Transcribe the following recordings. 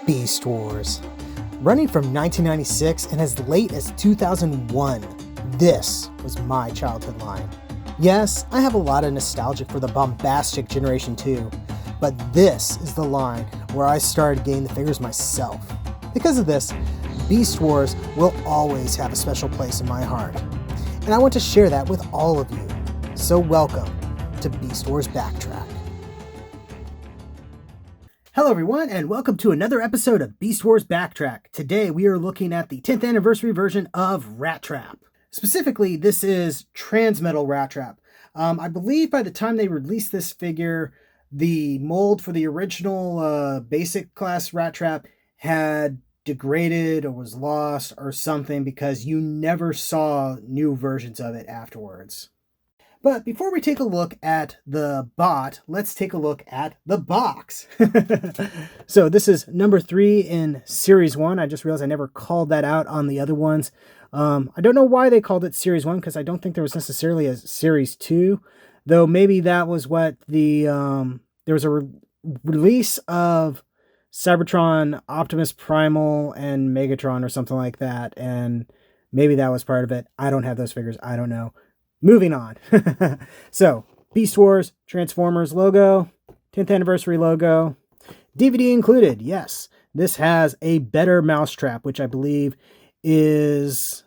Beast Wars. Running from 1996 and as late as 2001, this was my childhood line. Yes, I have a lot of nostalgia for the bombastic Generation 2, but this is the line where I started getting the figures myself. Because of this, Beast Wars will always have a special place in my heart, and I want to share that with all of you. So welcome to Beast Wars Backtrack. Hello everyone, and welcome to another episode of Beast Wars Backtrack. Today we are looking at the 10th anniversary version of Rattrap. Specifically, this is Transmetal Rattrap. I believe by the time they released this figure, the mold for the original basic class Rattrap had degraded or was lost or something, because you never saw new versions of it afterwards. But before we take a look at the bot, let's take a look at the box. So this is number 3 in Series 1. I just realized I never called that out on the other ones. I don't know why they called it Series 1, because I don't think there was necessarily a Series 2. Though maybe that was what the... there was a release of Cybertron, Optimus Primal, and Megatron or something like that. And maybe that was part of it. I don't have those figures. I don't know. Moving on. So, Beast Wars, Transformers logo, 10th anniversary logo, DVD included. Yes, this has a better mousetrap, which I believe is,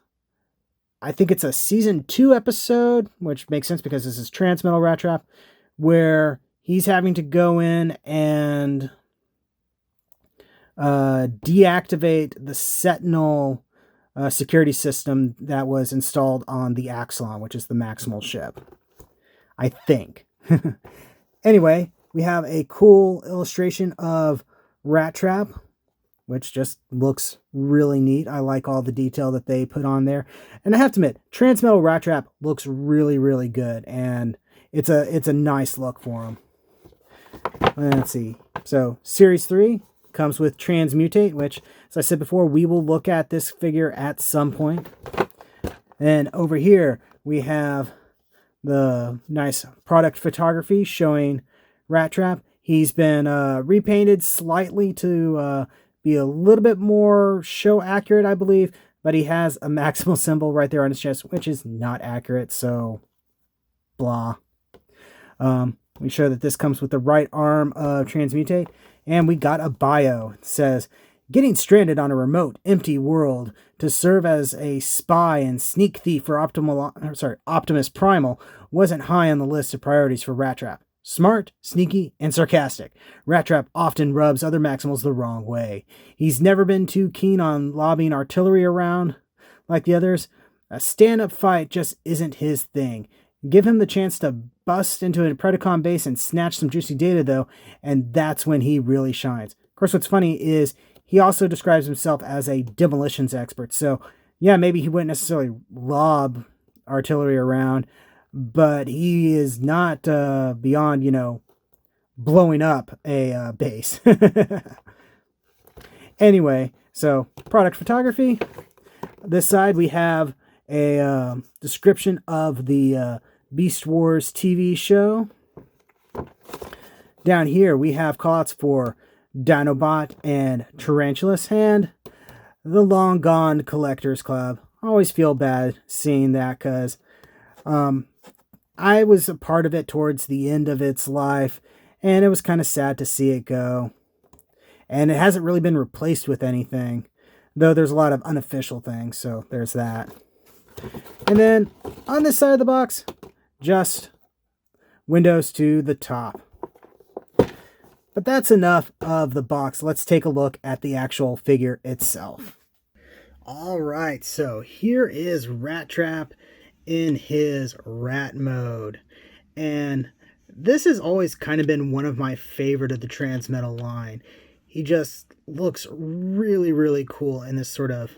I think it's a season 2 episode, which makes sense because this is Transmetal Rattrap, where he's having to go in and deactivate the Sentinel security system that was installed on the Axelon, which is the Maximal ship, I think. Anyway, we have a cool illustration of Rattrap, which just looks really neat. I like all the detail that they put on there. And I have to admit, Transmetal Rattrap looks really, really good, and it's a nice look for him. Let's see. So, Series 3 comes with Transmutate, which, as I said before, we will look at this figure at some point. And over here, we have the nice product photography showing Rattrap. He's been repainted slightly to be a little bit more show accurate, I believe, but he has a Maximal symbol right there on his chest, which is not accurate, so blah. We show that this comes with the right arm of Transmutate. And we got a bio. It says, getting stranded on a remote, empty world to serve as a spy and sneak thief for Optimus Primal wasn't high on the list of priorities for Rattrap. Smart, sneaky, and sarcastic, Rattrap often rubs other Maximals the wrong way. He's never been too keen on lobbing artillery around like the others. A stand-up fight just isn't his thing. Give him the chance to bust into a Predacon base and snatch some juicy data, though, and that's when he really shines. Of course, what's funny is he also describes himself as a demolitions expert. So, yeah, maybe he wouldn't necessarily lob artillery around, but he is not beyond, blowing up a base. Anyway, so product photography. This side we have a description of the Beast Wars TV show. Down here we have callouts for Dinobot and Tarantulas, and the Long Gone Collectors Club. I always feel bad seeing that, because I was a part of it towards the end of its life, and it was kind of sad to see it go. And it hasn't really been replaced with anything, though there's a lot of unofficial things, so there's that. And then on this side of the box, just windows to the top. But that's enough of the box. Let's take a look at the actual figure itself. Alright, so here is Rattrap in his rat mode. And this has always kind of been one of my favorite of the Transmetal line. He just looks really, really cool in this sort of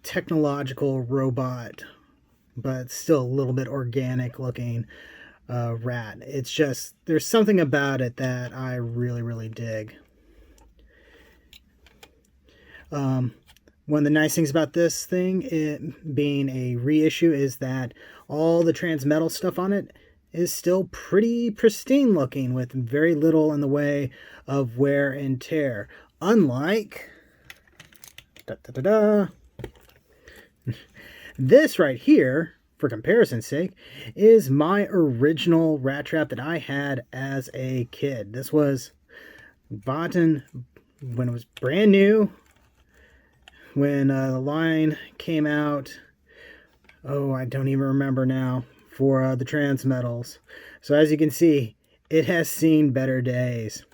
technological robot, but still a little bit organic looking rat. It's just, there's something about it that I really, really dig. One of the nice things about this thing, it being a reissue, is that all the Transmetal stuff on it is still pretty pristine looking, with very little in the way of wear and tear. Unlike this right here, for comparison's sake, is my original Rattrap that I had as a kid. This was bought when it was brand new, when the line came out. Oh, I don't even remember now, for the Transmetals. So as you can see, it has seen better days.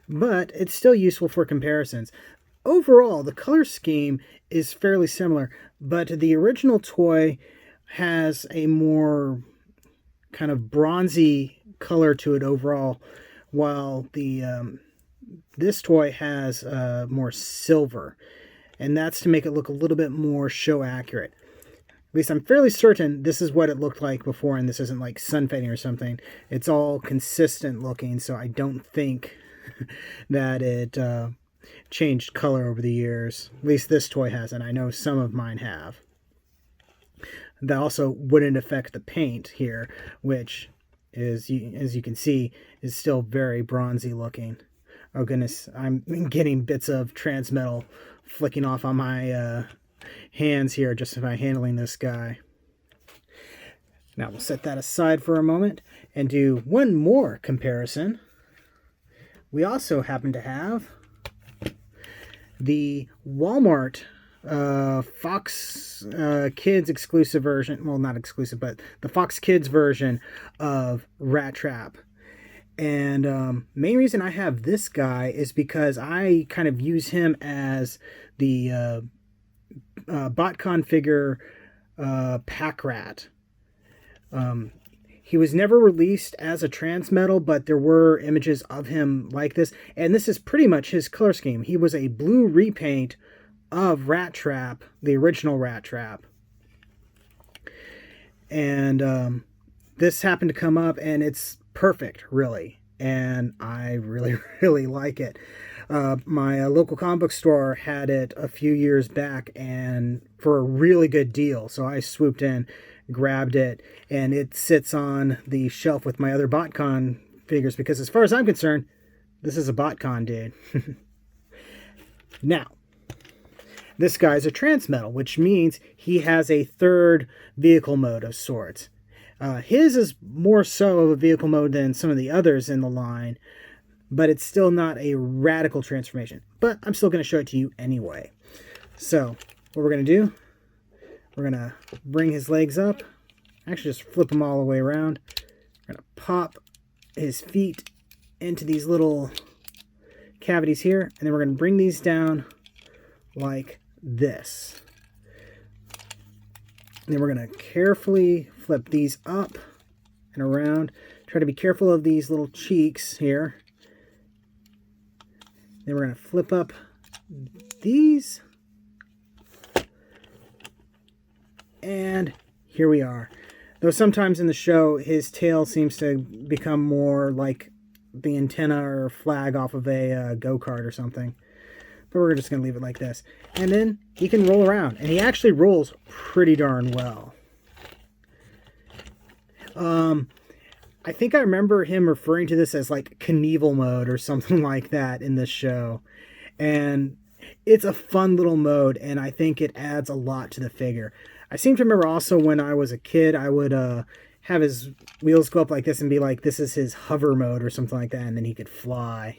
But it's still useful for comparisons. Overall, the color scheme is fairly similar, but the original toy has a more kind of bronzy color to it overall, while the this toy has more silver, and that's to make it look a little bit more show accurate. At least I'm fairly certain this is what it looked like before, and this isn't like sun fading or something. It's all consistent looking, so I don't think that it changed color over the years. At least this toy hasn't. I know some of mine have. That also wouldn't affect the paint here, which is, as you can see, is still very bronzy looking. Oh goodness, I'm getting bits of Transmetal flicking off on my hands here just by handling this guy. Now we'll set that aside for a moment and do one more comparison. We also happen to have the Walmart Fox Kids exclusive version. Well, not exclusive, but the Fox Kids version of Rattrap. And main reason I have this guy is because I kind of use him as the BotCon figure pack rat. He was never released as a Transmetal, but there were images of him like this. And this is pretty much his color scheme. He was a blue repaint of Rattrap, the original Rattrap. And this happened to come up, and it's perfect, really. And I really, really like it. My local comic book store had it a few years back, and for a really good deal. So I swooped in, grabbed it, and it sits on the shelf with my other BotCon figures, because as far as I'm concerned, this is a BotCon dude. Now, this guy's a Transmetal, which means he has a third vehicle mode of sorts. His is more so of a vehicle mode than some of the others in the line, but it's still not a radical transformation. But I'm still going to show it to you anyway. So, what we're going to do, we're going to bring his legs up. Actually, just flip them all the way around. We're going to pop his feet into these little cavities here, and then we're going to bring these down like this. And then we're going to carefully flip these up and around. Try to be careful of these little cheeks here. Then we're going to flip up these. And here we are. Though sometimes in the show, his tail seems to become more like the antenna or flag off of a go-kart or something. But we're just going to leave it like this. And then he can roll around. And he actually rolls pretty darn well. I think I remember him referring to this as like Knievel mode or something like that in this show. And it's a fun little mode, and I think it adds a lot to the figure. I seem to remember also when I was a kid, I would have his wheels go up like this and be like, this is his hover mode or something like that, and then he could fly.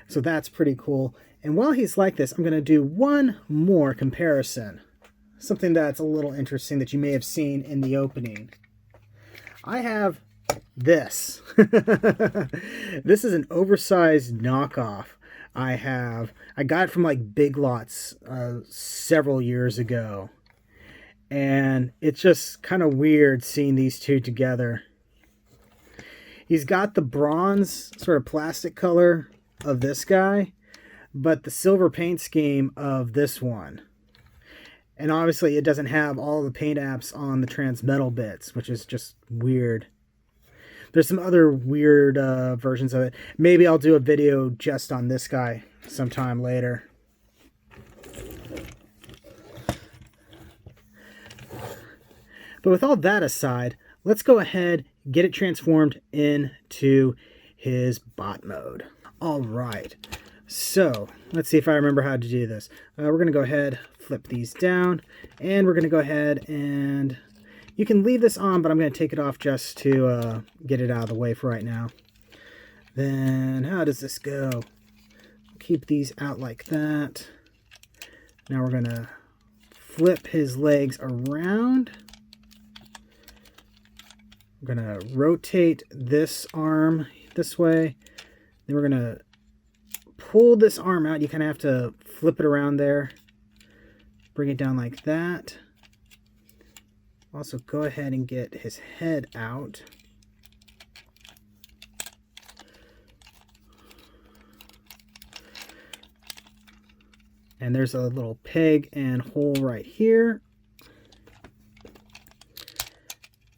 So that's pretty cool. And while he's like this, I'm going to do one more comparison. Something that's a little interesting that you may have seen in the opening. I have this. This is an oversized knockoff. I got it from like Big Lots several years ago. And it's just kind of weird seeing these two together. He's got the bronze sort of plastic color of this guy, but the silver paint scheme of this one. And obviously it doesn't have all the paint apps on the Transmetal bits, which is just weird. There's some other weird versions of it. Maybe I'll do a video just on this guy sometime later. But with all that aside, let's go ahead, get it transformed into his bot mode. All right, so let's see if I remember how to do this. We're going to go ahead, flip these down, and we're going to go ahead and you can leave this on, but I'm going to take it off just to get it out of the way for right now. Then how does this go? Keep these out like that. Now we're going to flip his legs around. We're going to rotate this arm this way. Then we're going to pull this arm out. You kind of have to flip it around there. Bring it down like that. Also, go ahead and get his head out. And there's a little peg and hole right here.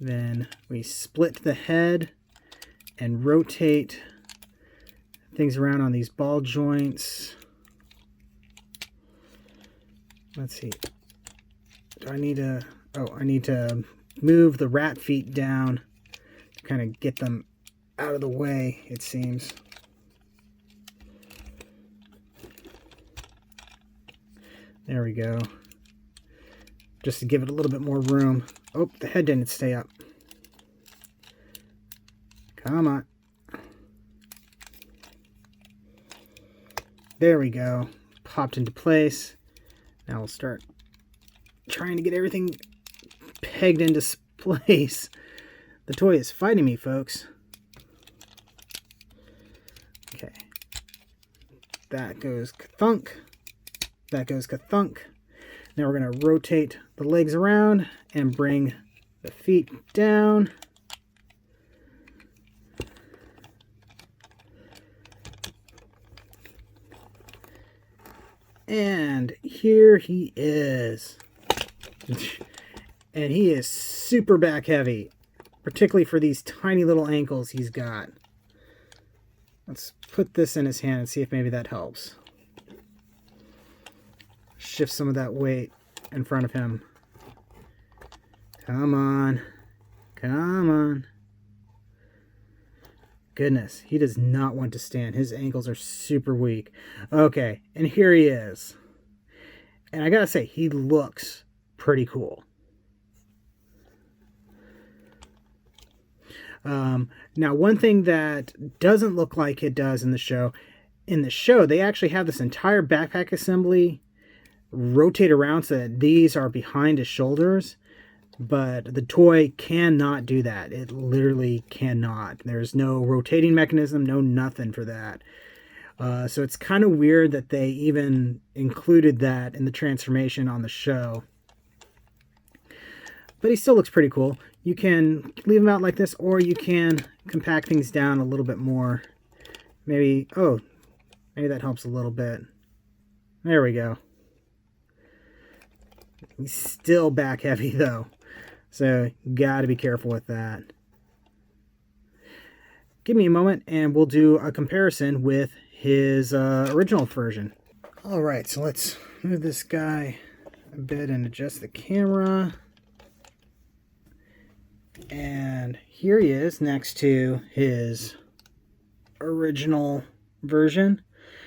Then we split the head and rotate things around on these ball joints. Let's see. Do I need to... Oh, I need to move the rat feet down to kind of get them out of the way, it seems. There we go. Just to give it a little bit more room. Oh, the head didn't stay up. Come on. There we go. Popped into place. Now we'll start trying to get everything pegged into place. The toy is fighting me, folks. Okay. That goes ka-thunk. That goes ka-thunk. Now we're going to rotate the legs around and bring the feet down. And here he is. And he is super back heavy, particularly for these tiny little ankles he's got. Let's put this in his hand and see if maybe that helps. Shift some of that weight in front of him. Come on. Come on. Goodness, he does not want to stand. His ankles are super weak. Okay, and here he is. And I gotta say, he looks pretty cool. Now, one thing that doesn't look like it does in the show, they actually have this entire backpack assembly rotate around so that these are behind his shoulders, but the toy cannot do that. It literally cannot. There's no rotating mechanism, no nothing for that. So it's kind of weird that they even included that in the transformation on the show. But he still looks pretty cool. You can leave him out like this, or you can compact things down a little bit more. Maybe that helps a little bit. There we go. He's still back heavy though, so you got to be careful with that. Give me a moment and we'll do a comparison with his original version. All right, so let's move this guy a bit and adjust the camera. And here he is next to his original version.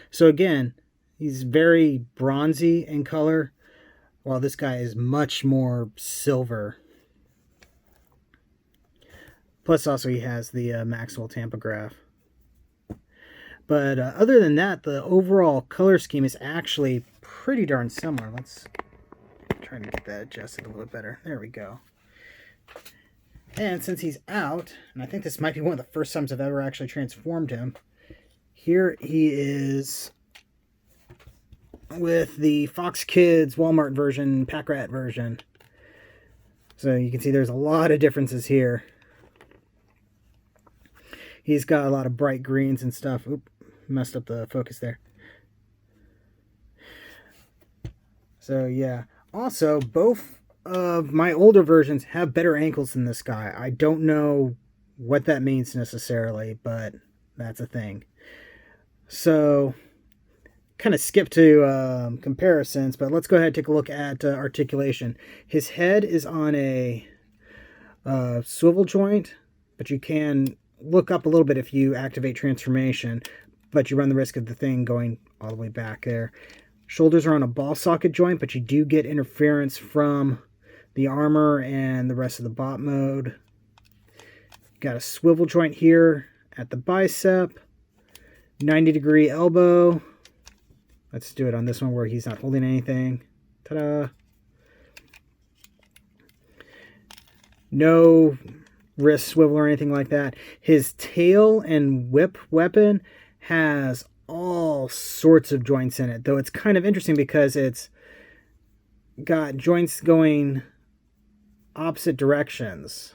So again, he's very bronzy in color, while this guy is much more silver. Plus also he has the Maxwell tampograph. But other than that, the overall color scheme is actually pretty darn similar. Let's try to get that adjusted a little better. There we go. And since he's out, and I think this might be one of the first times I've ever actually transformed him, here he is with the Fox Kids Walmart version, Pack Rat version. So you can see there's a lot of differences here. He's got a lot of bright greens and stuff. Oop, messed up the focus there. So yeah. Also, both of my older versions have better ankles than this guy. I don't know what that means necessarily, but that's a thing. So, kind of skip to comparisons, but let's go ahead and take a look at articulation. His head is on a swivel joint, but you can look up a little bit if you activate transformation, but you run the risk of the thing going all the way back there. Shoulders are on a ball socket joint, but you do get interference from the armor and the rest of the bot mode. Got a swivel joint here at the bicep, 90-degree elbow. Let's do it on this one where he's not holding anything. Ta-da! No wrist swivel or anything like that. His tail and whip weapon has all sorts of joints in it, though it's kind of interesting because it's got joints going opposite directions.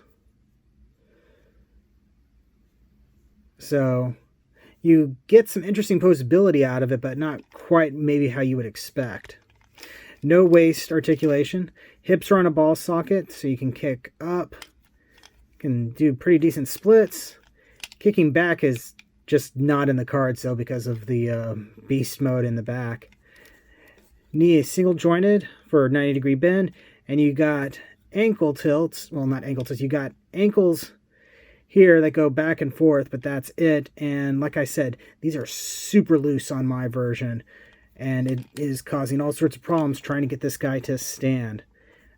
So you get some interesting posability out of it, but not quite maybe how you would expect. No waist articulation. Hips are on a ball socket, so you can kick up. You can do pretty decent splits. Kicking back is just not in the cards, though, because of the beast mode in the back. Knee is single jointed for a 90-degree bend, and you got ankle tilts. Well, not ankle tilts. You got ankles here that go back and forth, but that's it. And like I said, these are super loose on my version, and it is causing all sorts of problems trying to get this guy to stand.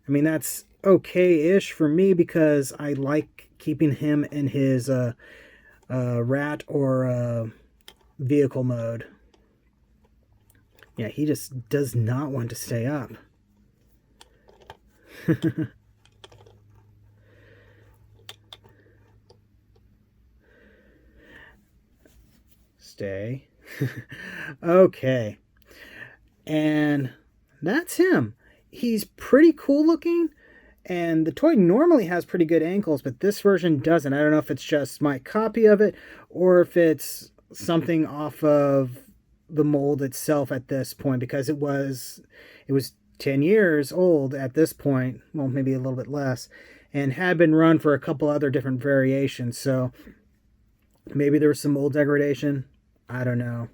I mean, that's okay-ish for me because I like keeping him in his rat or vehicle mode. Yeah, he just does not want to stay up. Stay. Okay. And that's him. He's pretty cool looking, and the toy normally has pretty good ankles, but this version doesn't. I don't know if it's just my copy of it or if it's something off of the mold itself at this point, because it was 10 years old at this point, well, maybe a little bit less, and had been run for a couple other different variations, so maybe there was some mold degradation. I don't know.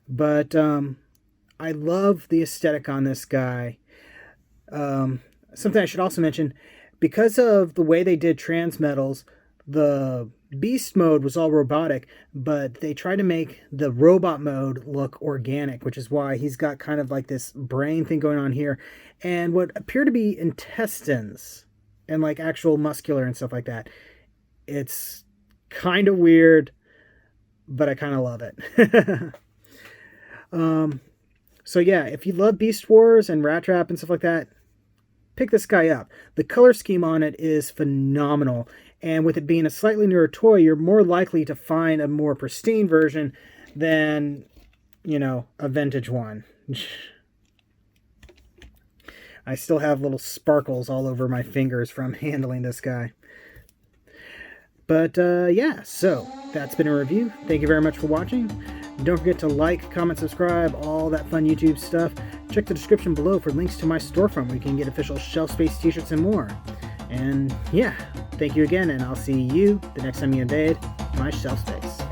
But I love the aesthetic on this guy. Something I should also mention, because of the way they did Transmetals, the Beast mode was all robotic, but they tried to make the robot mode look organic, which is why he's got kind of like this brain thing going on here, and what appear to be intestines, and like actual muscular and stuff like that. It's kind of weird, but I kind of love it. So yeah, if you love Beast Wars and Rattrap and stuff like that, pick this guy up. The color scheme on it is phenomenal, and with it being a slightly newer toy, you're more likely to find a more pristine version than, you know, a vintage one. I still have little sparkles all over my fingers from handling this guy. But yeah, so that's been a review. Thank you very much for watching. Don't forget to like, comment, subscribe, all that fun YouTube stuff. Check the description below for links to my storefront where you can get official Shelf Space t-shirts and more. And yeah, thank you again, and I'll see you the next time you invade my Shelf Space.